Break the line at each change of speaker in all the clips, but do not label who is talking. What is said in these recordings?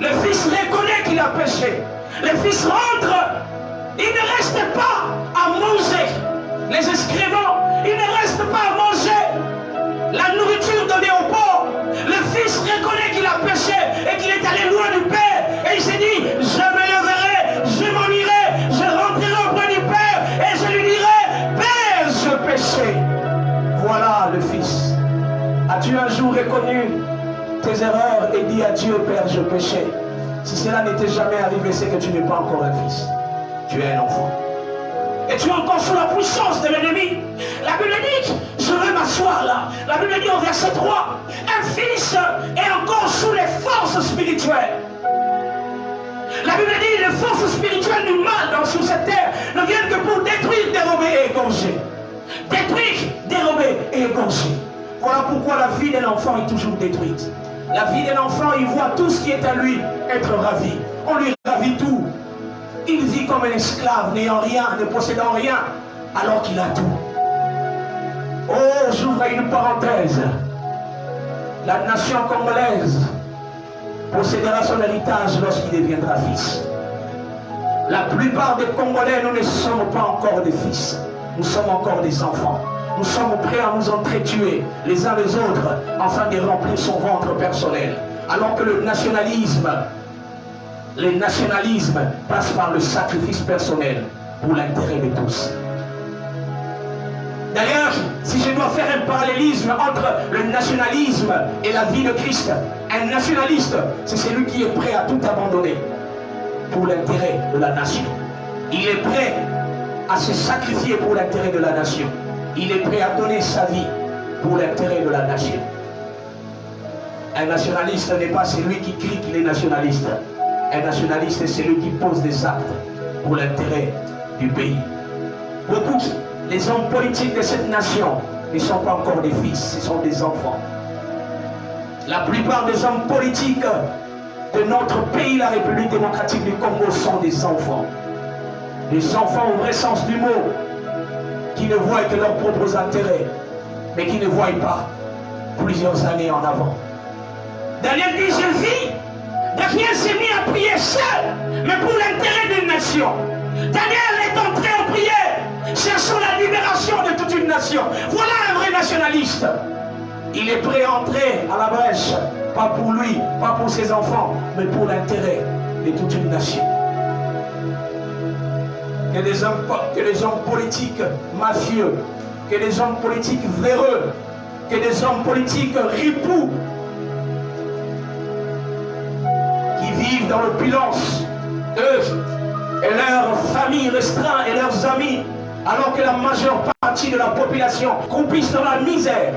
Le fils reconnaît qu'il a péché. Le fils rentre. Il ne reste pas à manger les excréments. Il ne reste pas à manger la nourriture donnée aux pauvres. Le fils reconnaît qu'il a péché et qu'il est allé loin du Père. Et il s'est dit, je me leverai, je m'en irai, je rentrerai auprès du Père et je lui dirai, Père, je péché. Voilà le fils. As-tu un jour reconnu tes erreurs et dit à Dieu, Père, je péchais? Si cela n'était jamais arrivé, c'est que tu n'es pas encore un fils. Tu es un enfant. Et tu es encore sous la puissance de l'ennemi. La Bible dit, je vais m'asseoir là. La Bible dit au verset 3, un fils est encore sous les forces spirituelles. La Bible dit, les forces spirituelles du mal sur cette terre ne viennent que pour détruire, dérober et égorger. Détruire, dérober et égorger. Voilà pourquoi la vie d'un enfant est toujours détruite. La vie d'un enfant, il voit tout ce qui est à lui être ravi. On lui ravit tout. Il vit comme un esclave, n'ayant rien, ne possédant rien, alors qu'il a tout. Oh, j'ouvre une parenthèse. La nation congolaise possédera son héritage lorsqu'il deviendra fils. La plupart des Congolais, nous ne sommes pas encore des fils. Nous sommes encore des enfants. Nous sommes prêts à nous entretuer les uns les autres afin de remplir son ventre personnel. Alors que le nationalisme passe par le sacrifice personnel pour l'intérêt de tous. D'ailleurs, si je dois faire un parallélisme entre le nationalisme et la vie de Christ, un nationaliste, c'est celui qui est prêt à tout abandonner pour l'intérêt de la nation. Il est prêt à se sacrifier pour l'intérêt de la nation. Il est prêt à donner sa vie pour l'intérêt de la nation. Un nationaliste n'est pas celui qui crie qu'il est nationaliste. Un nationaliste est celui qui pose des actes pour l'intérêt du pays. Beaucoup, les hommes politiques de cette nation ne sont pas encore des fils, ce sont des enfants. La plupart des hommes politiques de notre pays, la République démocratique du Congo, sont des enfants. Des enfants au vrai sens du mot, qui ne voient que leurs propres intérêts, mais qui ne voient pas plusieurs années en avant. Daniel dit, je vis, Daniel s'est mis à prier seul, mais pour l'intérêt d'une nation. Daniel est entré en prière, cherchant la libération de toute une nation. Voilà un vrai nationaliste. Il est prêt à entrer à la brèche, pas pour lui, pas pour ses enfants, mais pour l'intérêt de toute une nation. Que des hommes politiques mafieux, que des hommes politiques véreux, que des hommes politiques ripoux, qui vivent dans l'opulence, eux et leurs familles restreintes et leurs amis, alors que la majeure partie de la population croupissent dans la misère.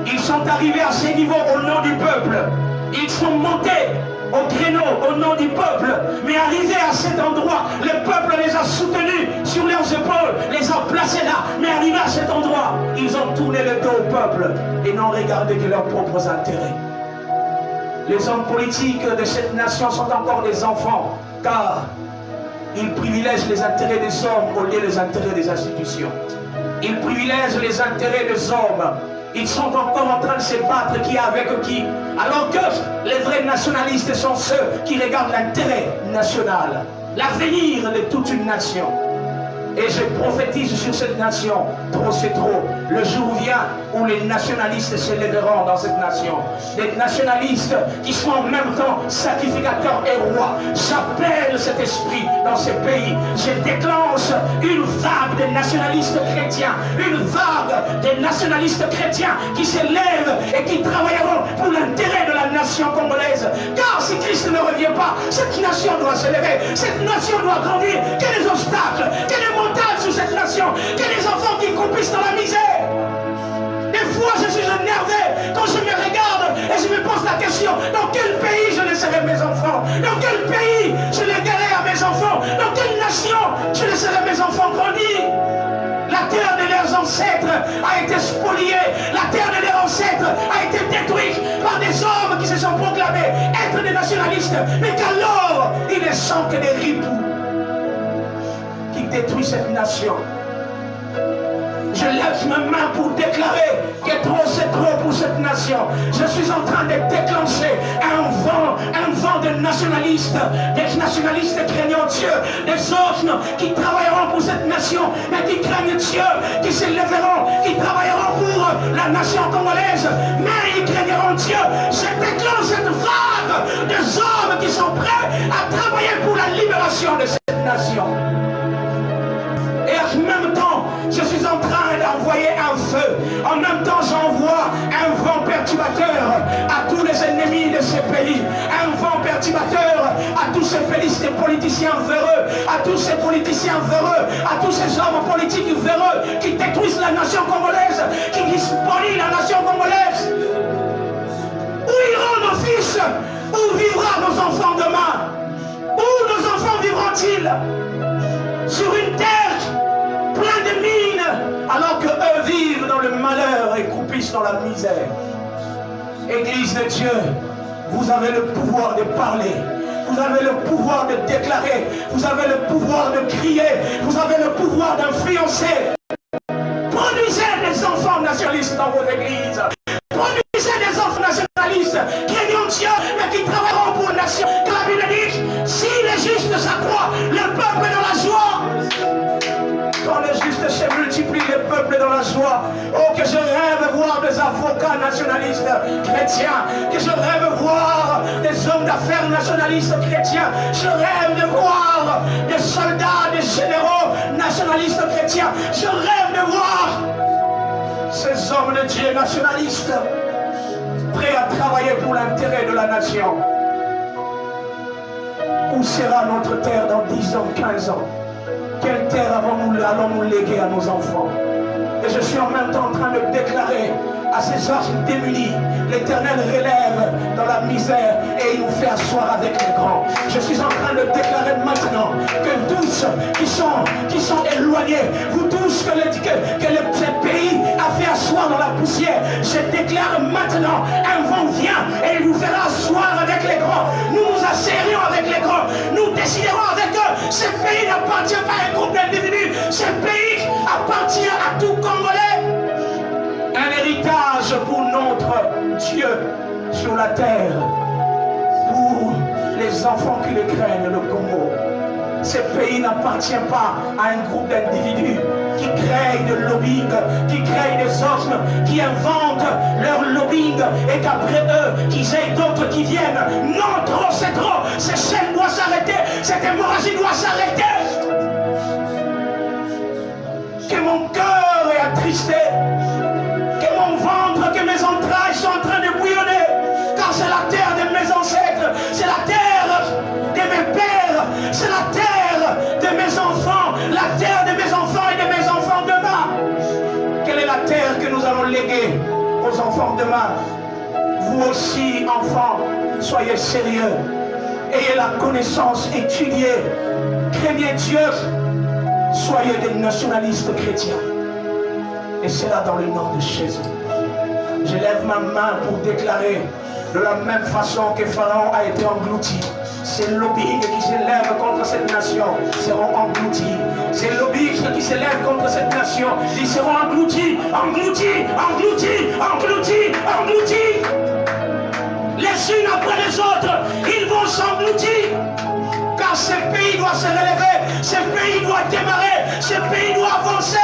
Ils sont arrivés à ce niveau au nom du peuple. Ils sont montés au créneau au nom du peuple, mais arrivés à cet endroit, le peuple les a soutenus sur leurs épaules, les a placés là, mais arrivés à cet endroit, ils ont tourné le dos au peuple et n'ont regardé que leurs propres intérêts. Les hommes politiques de cette nation sont encore des enfants, car ils privilègent les intérêts des hommes au lieu des intérêts des institutions. Ils privilègent les intérêts des hommes. Ils sont encore en train de se battre qui avec qui. Alors que les vrais nationalistes sont ceux qui regardent l'intérêt national, l'avenir de toute une nation. Et je prophétise sur cette nation, trop c'est trop. Le jour vient où les nationalistes se lèveront dans cette nation. Des nationalistes qui sont en même temps sacrificateurs et rois. J'appelle cet esprit dans ce pays. Je déclenche une vague de nationalistes chrétiens. Une vague de nationalistes chrétiens qui se lèvent et qui travailleront pour l'intérêt de la nation congolaise. Car si Christ ne revient pas, cette nation doit se lever. Cette nation doit grandir. Que les obstacles, que les montagnes sur cette nation, que les enfants qui croupissent dans la misère. Des fois, je suis énervé quand je me regarde et je me pose la question, dans quel pays je laisserai mes enfants? Dans quel pays je léguerai à mes enfants? Dans quelle nation je laisserai mes enfants grandir? La terre de leurs ancêtres a été spoliée. La terre de leurs ancêtres a été détruite par des hommes qui se sont proclamés être des nationalistes, mais qu'alors, ils ne sont que des ripoux qui détruisent cette nation. Je lève ma main pour déclarer que trop c'est trop pour cette nation. Je suis en train de déclencher un vent de nationalistes craignant Dieu, des hommes qui travailleront pour cette nation, mais qui craignent Dieu, qui s'élèveront, qui travailleront pour la nation congolaise, mais ils craigneront Dieu. Je déclenche cette vague des hommes qui sont prêts à travailler pour la libération de cette nation. Et en même temps, je suis en train d'envoyer un feu. En même temps, j'envoie un vent perturbateur à tous les ennemis de ce pays. Un vent perturbateur à tous ces politiciens véreux, à tous ces politiciens véreux, à tous ces hommes politiques véreux qui détruisent la nation congolaise, qui spolient la nation congolaise. Où iront nos fils? Où vivra nos enfants demain? Où nos enfants vivront-ils? Sur une terre pleine de mines, alors qu'eux vivent dans le malheur et croupissent dans la misère. Église de Dieu, vous avez le pouvoir de parler, vous avez le pouvoir de déclarer, vous avez le pouvoir de crier, vous avez le pouvoir d'influencer. Produisez des enfants nationalistes dans votre église. Produisez des enfants nationalistes craignant Dieu, mais qui travailleront pour la nation. Que la Bible dit, si les justes s'accroît, le peuple est dans la joie. Quand les justes se multiplient, le peuple est dans la joie. Oh, que je rêve voir des avocats nationalistes chrétiens, que je rêve voir des hommes d'affaires nationalistes chrétiens, je rêve de voir des soldats, des généraux nationalistes chrétiens, je rêve de voir ces hommes de Dieu nationalistes prêts à travailler pour l'intérêt de la nation. Où sera notre terre dans 10 ans, 15 ans? Quelle terre allons-nous léguer à nos enfants? Et je suis en même temps en train de déclarer à ces hommes démunis, l'Éternel relève dans la misère et il nous fait asseoir avec les grands. Je suis en train de déclarer maintenant que tous qui sont éloignés, vous tous que ce pays a fait asseoir dans la poussière, je déclare maintenant, un vent vient et il nous fera asseoir avec les grands. Nous nous asseyons avec les grands, nous déciderons avec eux. Ce pays n'appartient pas à un groupe d'individus, ce pays appartient à tout Congolais. Un héritage pour notre Dieu sur la terre, pour les enfants qui le craignent, le Congo. Ce pays n'appartient pas à un groupe d'individus qui créent de lobbying, qui créent des hommes, qui inventent leur lobbying et qu'après eux, qu'ils aient d'autres qui viennent. Non, trop, c'est trop. Cette chaîne doit s'arrêter. Cette hémorragie doit s'arrêter. Que mon cœur est attristé. Que mon ventre, que mes entrailles sont en train de bouillonner. Car c'est la terre de mes ancêtres. C'est la terre de mes pères. C'est la terre de mes enfants. La terre de mes enfants et de mes enfants demain. Quelle est la terre que nous allons léguer aux enfants demain? Vous aussi, enfants, soyez sérieux. Ayez la connaissance, étudiez. Craignez Dieu. Soyez des nationalistes chrétiens. Et c'est là dans le nom de Jésus. Je lève ma main pour déclarer de la même façon que Pharaon a été englouti. Ces lobbying qui s'élèvent contre cette nation seront engloutis. Ces lobbyistes qui s'élèvent contre cette nation, ils seront engloutis, engloutis, engloutis, engloutis, engloutis. Les unes après les autres, ils vont s'engloutir. Car ce pays doit se relever, ce pays doit démarrer, ce pays doit avancer.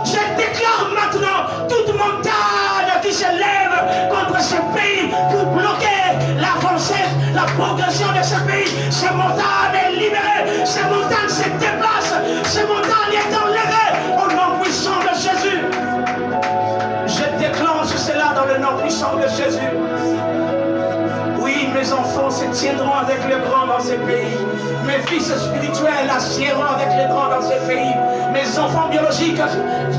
Je déclare maintenant toute montagne qui se lève contre ce pays pour bloquer l'avancée, la progression de ce pays. Ces montagnes est libérée, ces montagnes se déplacent, ces montagnes est enlevée au nom puissant de Jésus. Je déclenche cela dans le nom puissant de Jésus. Oui, mes enfants se tiendront avec les grands dans ce pays. Mes fils spirituels assiéront avec les grands dans ce pays. Mes enfants biologiques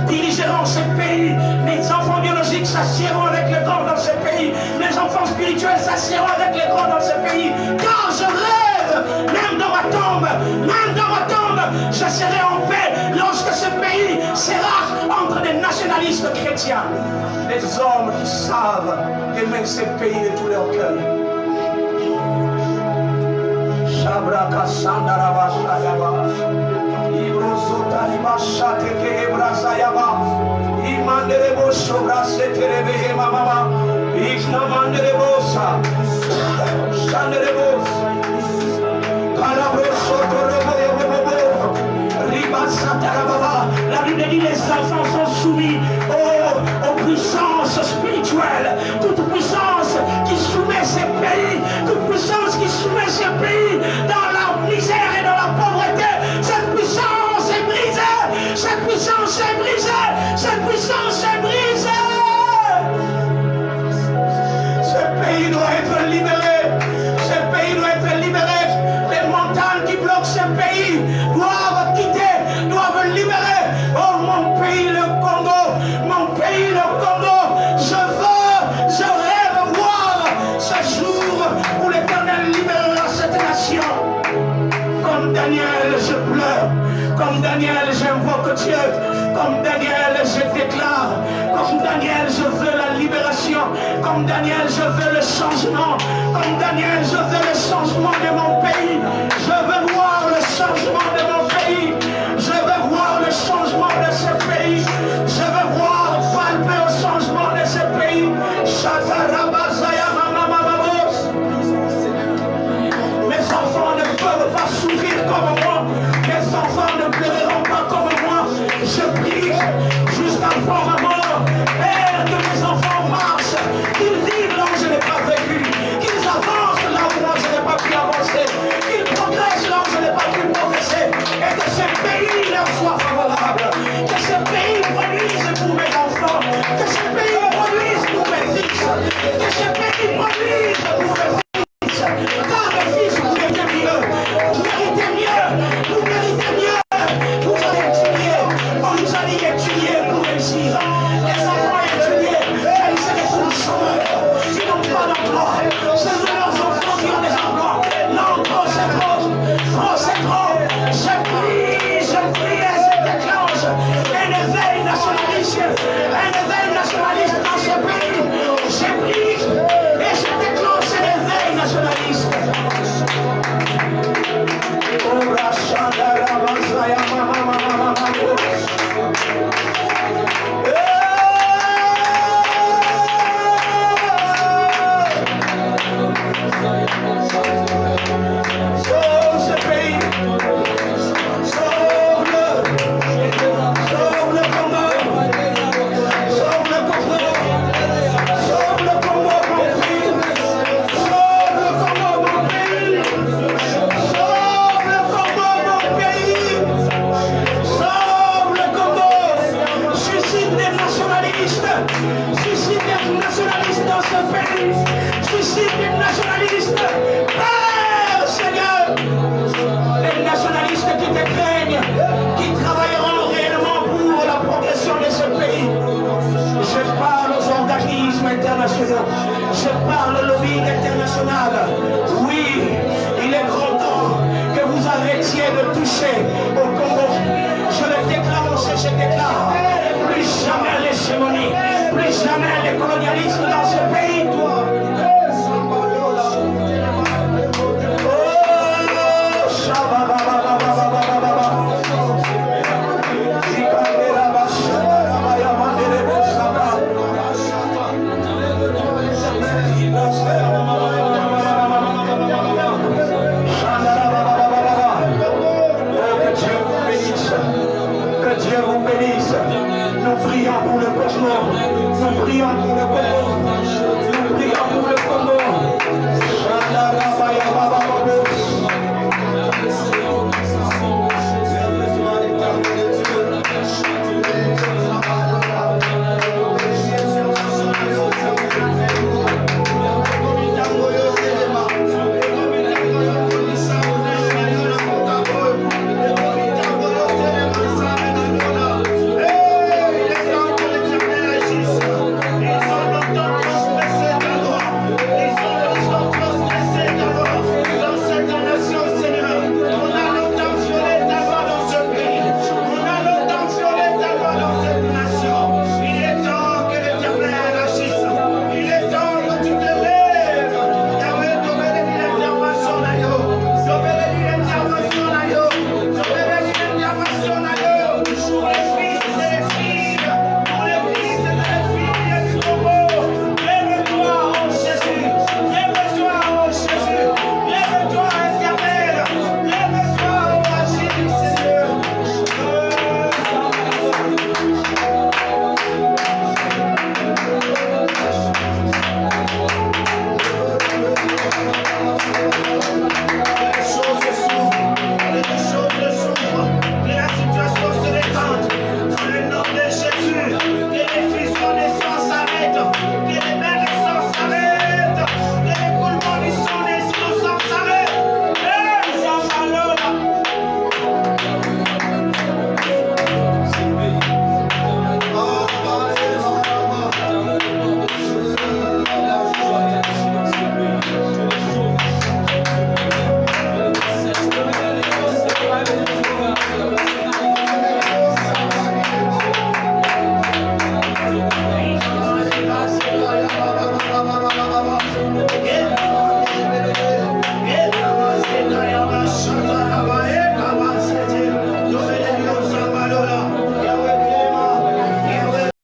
dirigeront ce pays. Mes enfants biologiques s'assiéront avec les grands dans ce pays. Mes enfants spirituels s'assiéront avec les grands dans ce pays. Car je rêve, même dans ma tombe, je serai en paix lorsque ce pays sera entre des nationalistes chrétiens. Des hommes qui savent aimer ce pays de tout leur cœur. Shabraka Sandaraba Shayaba Ibrozota Ibashate Kebrazayaba Imanderebo Sobra Seterebe Mama Ishnamanderebo ça. Chandelemos. La Bible dit les enfants sont soumis aux puissances spirituelles. Toute puissance qui soumet ces pays, toute puissance qui soumet ces pays dans la misère et dans la pauvreté, cette puissance est brisée, cette puissance est brisée, cette puissance est brisée. Ce pays doit être libéré, ce pays doit être libéré. Les montagnes qui bloquent ce pays doivent quitter, doivent libérer. Oh mon pays le Congo, mon pays le Congo, je rêve voir ce jour où l'Éternel libérera cette nation. Comme Daniel, je pleure. Comme Daniel, j'invoque Dieu. Comme Daniel, je déclare. Comme Daniel, je veux la libération. Comme Daniel, je veux le changement. Comme Daniel, je veux le changement de mon pays. Je veux voir le changement de mon pays. Je veux voir le changement de ce pays. Je veux voir palper le changement de ce pays. Mes enfants ne peuvent pas souffrir comme moi. Mes enfants ne pleureront pas comme moi. Je prie jusqu'à fort ma mort. Père, que mes enfants marchent, qu'ils vivent là où je n'ai pas vécu, qu'ils avancent là où moi je n'ai pas pu avancer, qu'ils progressent là où je n'ai pas pu progresser, et que ce pays leur soit favorable, que ce pays produise pour mes enfants, que ce pays produise pour mes fils, que ce pays produise pour mes fils, car mes fils vous méritez mieux, vous méritez mieux, vous méritez mieux, vous allez étudier, on nous a dit étudier pour réussir, les enfants étudiés, mais c'est des fous chômeurs, ils n'ont pas d'emploi, ce sont leurs enfants qui ont des emplois, non, trop c'est trop, trop c'est trop, je prie et je déclenche un éveil nationaliste dans ce pays, je prie et je déclenche un éveil nationaliste. Sauve ce pays, sauve-le, sauve le Congo, sauve le Congo, sauve le Congo mon pays, sauve le Congo mon pays, sauve le Congo mon pays, sauve le Congo, suscite des nationalistes dans ce pays, suscite des nationalistes, Père Seigneur, les nationalistes qui te craignent, qui travailleront réellement pour la progression de ce pays. Je parle aux organismes internationaux, je parle au lobbying international. Oui, il est grand temps que vous arrêtiez de toucher au Congo. Je le déclenche et je déclare, plus jamais l'hégémonie, plus jamais les colonialistes dans ce pays. Oh,